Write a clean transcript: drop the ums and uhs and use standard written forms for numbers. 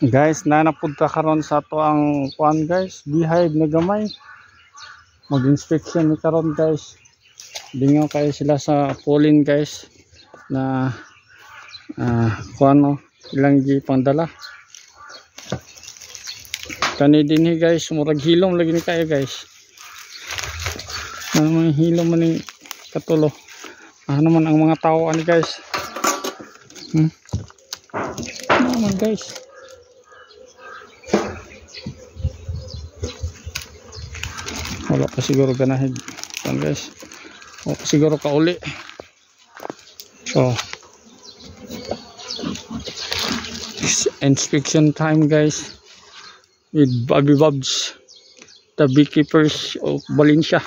Guys, nanapunta karon sa to ang kuan guys, beehive na gamay. Mag-inspection ni karon guys. Dingaw kayo sila sa pollen guys na kuan ilang gi pangdala. Kani dinhi guys, murag hilom lagi ni kayo guys. Mga hilom man ni katulo. Ano man ang mga tao ani guys. Ano man guys. Wala pa siguro ganahin guys. Wala pa siguro kauli. So inspection time guys with Bobby Bobs, the beekeepers of Valencia.